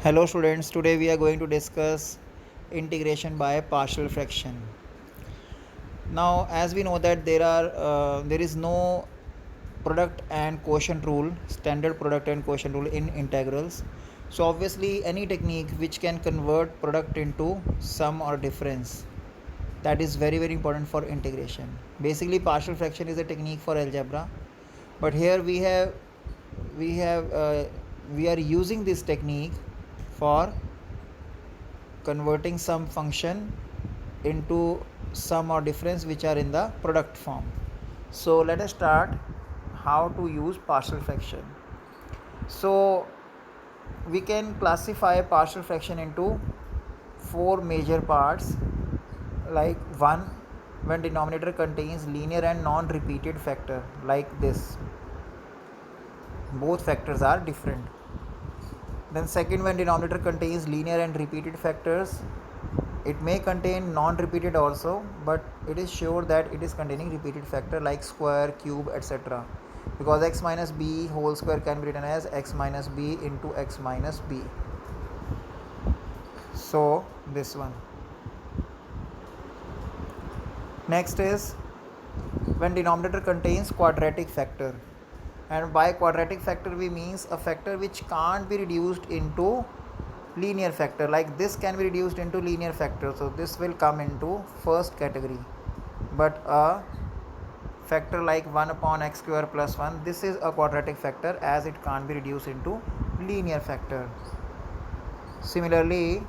Hello students, today we are going to discuss integration by partial fraction. Now as we know that there is no product and quotient rule, standard product and quotient rule in integrals. So obviously any technique which can convert product into sum or difference, that is very important for integration. Basically partial fraction is a technique for algebra, but here we are using this technique for converting some function into sum or difference which are in the product form. So let us start how to use partial fraction. So we can classify partial fraction into four major parts, like one, when denominator contains linear and non-repeated factor, like this, both factors are different. Then second, when denominator contains linear and repeated factors, it may contain non-repeated also, but it is sure that it is containing repeated factor like square, cube, etc. Because x minus b whole square can be written as x minus b into x minus b. So this one. Next is when denominator contains quadratic factor, and by quadratic factor we means a factor which can't be reduced into linear factor, like this can be reduced into linear factor, so this will come into first category. But a factor like 1 upon x square plus 1, this is a quadratic factor as it can't be reduced into linear factor. Similarly,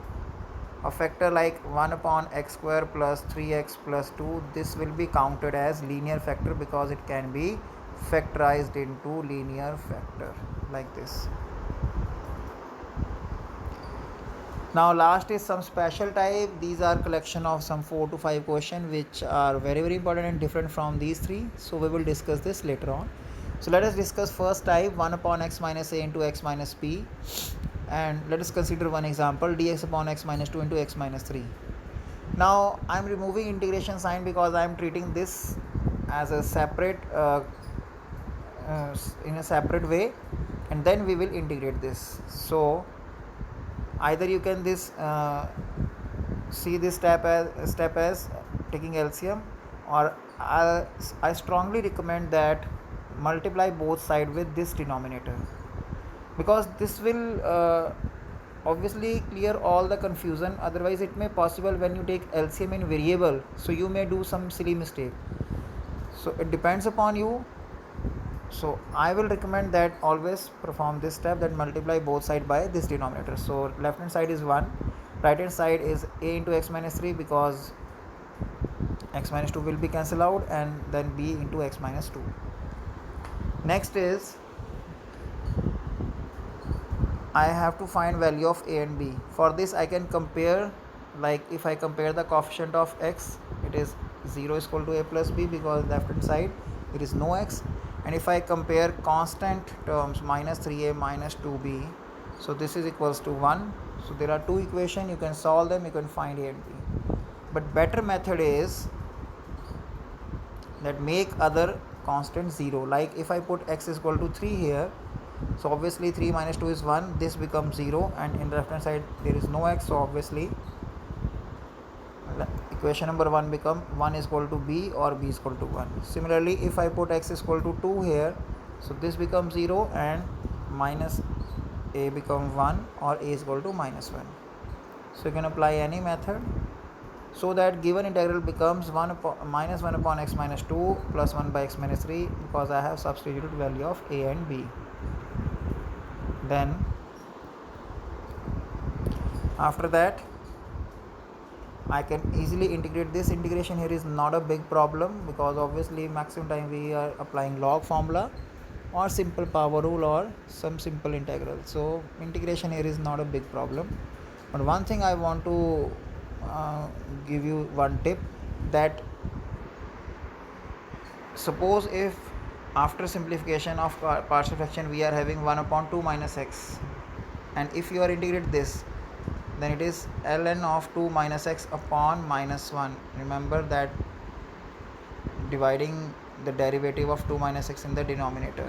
a factor like 1 upon x square plus 3x plus 2, this will be counted as linear factor because it can be factorized into linear factor, like this. Now last is some special type. These are collection of some 4 to 5 questions which are very important and different from these three. So we will discuss this later on. So let us discuss first type, 1 upon x minus a into x minus p. And let us consider one example, dx upon x minus 2 into x minus 3. Now I am removing integration sign because I am treating this as a separate in a separate way, and then we will integrate this. So either you can see this step as taking LCM, or I strongly recommend that multiply both sides with this denominator, because this will obviously clear all the confusion. Otherwise it may possible when you take LCM in variable, so you may do some silly mistake. So it depends upon you. So I will recommend that always perform this step, that multiply both sides by this denominator. So left hand side is 1, right hand side is a into x minus 3, because x minus 2 will be cancelled out, and then b into x minus 2. Next is I have to find value of a and b. For this I can compare, like if I compare the coefficient of x, it is 0 is equal to a plus b, because left hand side it is no x. And if I compare constant terms, minus 3a minus 2b, so this is equals to 1. So there are two equations, you can solve them, you can find a and b. But better method is that make other constant 0. Like if I put x is equal to 3 here, so obviously 3 minus 2 is 1, this becomes 0, and in the left hand side there is no x, so obviously equation number 1 become 1 is equal to b or b is equal to 1. Similarly, if I put x is equal to 2 here, so this becomes 0 and minus a become 1, or a is equal to minus 1. So you can apply any method, so that given integral becomes minus 1 upon x minus 2 plus 1 by x minus 3, because I have substituted value of a and b. Then after that I can easily integrate this. Integration here is not a big problem, because obviously maximum time we are applying log formula or simple power rule or some simple integral. So integration here is not a big problem. But one thing I want to give you one tip, that suppose if after simplification of partial fraction we are having 1 upon 2 minus x, and if you are integrate this, then it is ln of 2 minus x upon minus 1. Remember that dividing the derivative of 2 minus x in the denominator.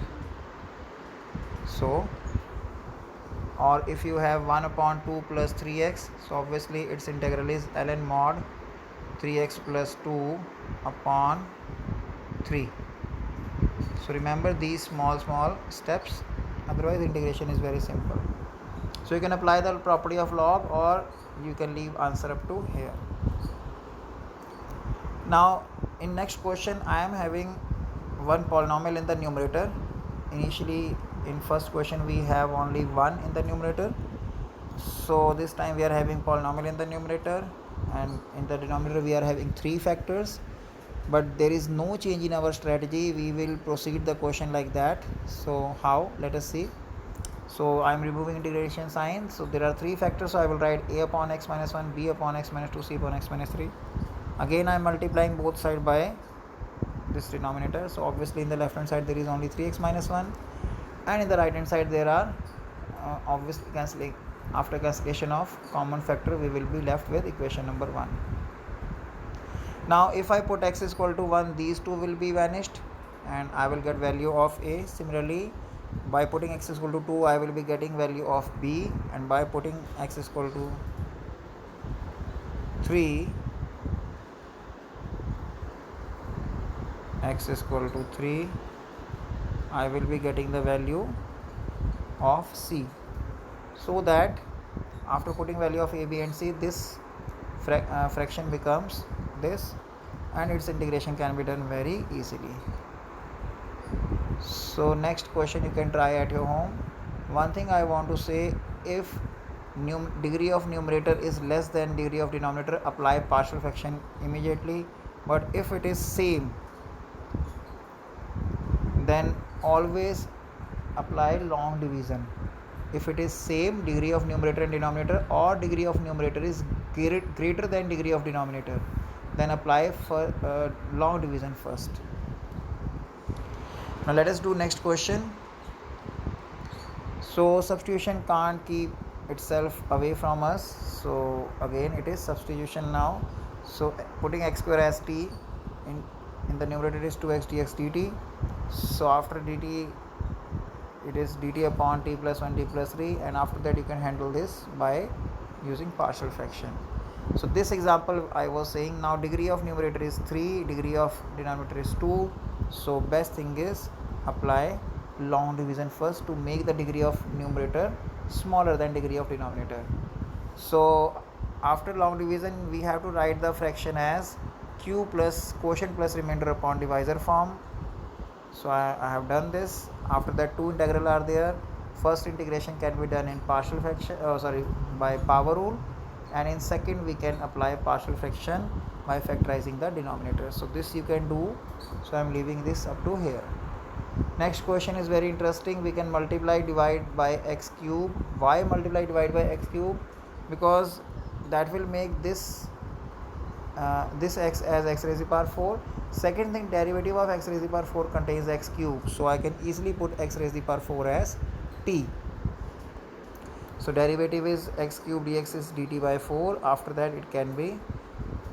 So or if you have 1 upon 2 plus 3x, so obviously its integral is ln mod 3x plus 2 upon 3. So remember these small steps, otherwise integration is very simple. So you can apply the property of log, or you can leave answer up to here. Now in next question I am having one polynomial in the numerator. Initially in first question we have only one in the numerator, so this time we are having polynomial in the numerator, and in the denominator we are having 3 factors. But there is no change in our strategy, we will proceed the question like that. So how, let us see. So I am removing integration sign. So there are 3 factors, so I will write a upon x minus 1, b upon x minus 2, c upon x minus 3. Again I am multiplying both sides by this denominator. So obviously in the left hand side there is only 3x minus 1, and in the right hand side there are obviously cancelling. After cancellation of common factor we will be left with equation number 1. Now if I put x is equal to 1, these two will be vanished and I will get value of a. Similarly by putting x is equal to 2 I will be getting value of b, and by putting x is equal to 3, x is equal to 3, I will be getting the value of c. So that after putting value of a, b and c, this fraction becomes this, and its integration can be done very easily. So next question you can try at your home. One thing I want to say, if degree of numerator is less than degree of denominator, apply partial fraction immediately. But if it is same, then always apply long division. If it is same degree of numerator and denominator, or degree of numerator is greater than degree of denominator, then apply for long division first. Now let us do next question. So substitution can't keep itself away from us, so again it is substitution now. So putting x square as t, in the numerator is 2x dx dt. So after dt it is dt upon t plus 1 t plus 3, and after that you can handle this by using partial fraction. So this example I was saying, now degree of numerator is 3, degree of denominator is 2. So best thing is apply long division first to make the degree of numerator smaller than degree of denominator. So after long division we have to write the fraction as q plus quotient plus remainder upon divisor form. So I have done this. After that 2 integral are there. First integration can be done in partial fraction, by power rule, and in second we can apply partial fraction by factorizing the denominator. So this you can do. So I am leaving this up to here. Next question is very interesting. We can multiply divide by x cube. Why multiply divide by x cube? Because that will make this x as x raised to the power 4. Second thing, derivative of x raised to the power 4 contains x cube, so I can easily put x raised to the power 4 as t. So derivative is x cube dx is dt by 4. After that it can be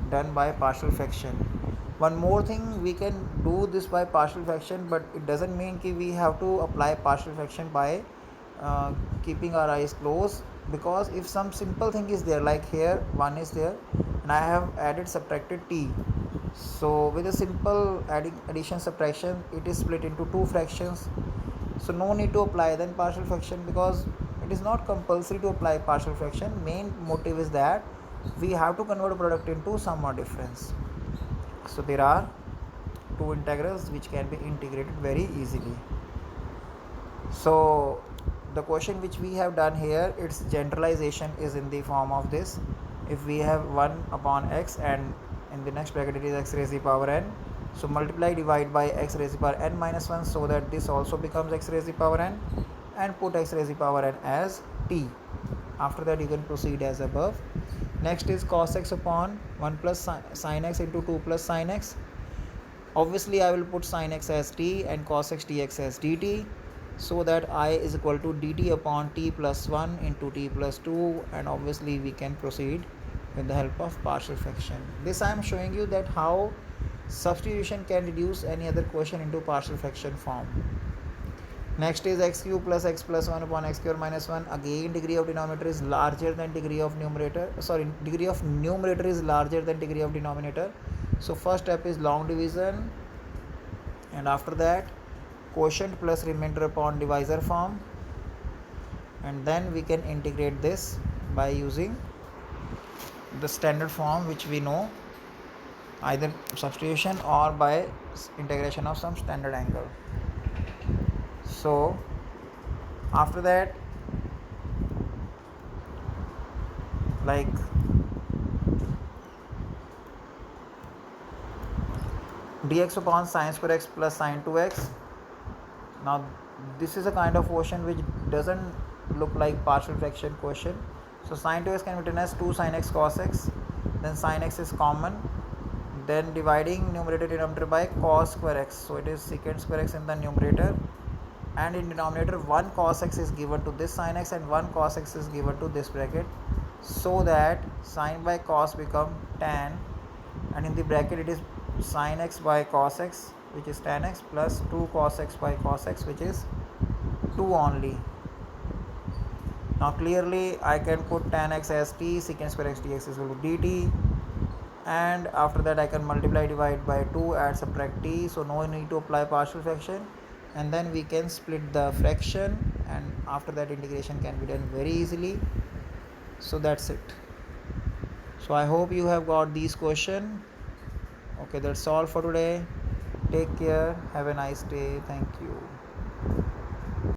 done by partial fraction. One more thing, we can do this by partial fraction, but it doesn't mean that we have to apply partial fraction by keeping our eyes closed, because if some simple thing is there, like here 1 is there and I have added subtracted t, so with a simple addition subtraction it is split into 2 fractions, so no need to apply then partial fraction, because it is not compulsory to apply partial fraction. Main motive is that we have to convert a product into sum or difference. So there are 2 integrals which can be integrated very easily. So the question which we have done here, its generalization is in the form of this. If we have 1 upon x and in the next bracket it is x raised to the power n, so multiply divide by x raised to the power n minus 1, so that this also becomes x raised to the power n, and put x raised to the power n as t. After that you can proceed as above. Next is cos x upon 1 plus sin x into 2 plus sin x. Obviously I will put sin x as t and cos x dx as dt, so that I is equal to dt upon t plus 1 into t plus 2, and obviously we can proceed with the help of partial fraction. This I am showing you that how substitution can reduce any other question into partial fraction form. Next is x cube plus x plus 1 upon x square minus 1. Again degree of denominator is larger than degree of numerator. Sorry, degree of numerator is larger than degree of denominator. So first step is long division, and after that quotient plus remainder upon divisor form, and then we can integrate this by using the standard form which we know, either substitution or by integration of some standard angle. So after that, like dx upon sine square x plus sine 2x. Now this is a kind of quotient which doesn't look like partial fraction quotient. So sine 2x can be written as 2 sin x cos x, then sin x is common, then dividing numerator denominator by cos square x, so it is secant square x in the numerator, and in denominator 1 cos x is given to this sin x and 1 cos x is given to this bracket, so that sin by cos become tan, and in the bracket it is sin x by cos x, which is tan x, plus 2 cos x by cos x, which is 2 only. Now clearly I can put tan x as t, secant square x dx is equal to dt, and after that I can multiply, divide by 2, add, subtract t, so no need to apply partial fraction, and then we can split the fraction, and after that integration can be done very easily. So that's it. So I hope you have got these questions. Okay, that's all for today. Take care, have a nice day, thank you.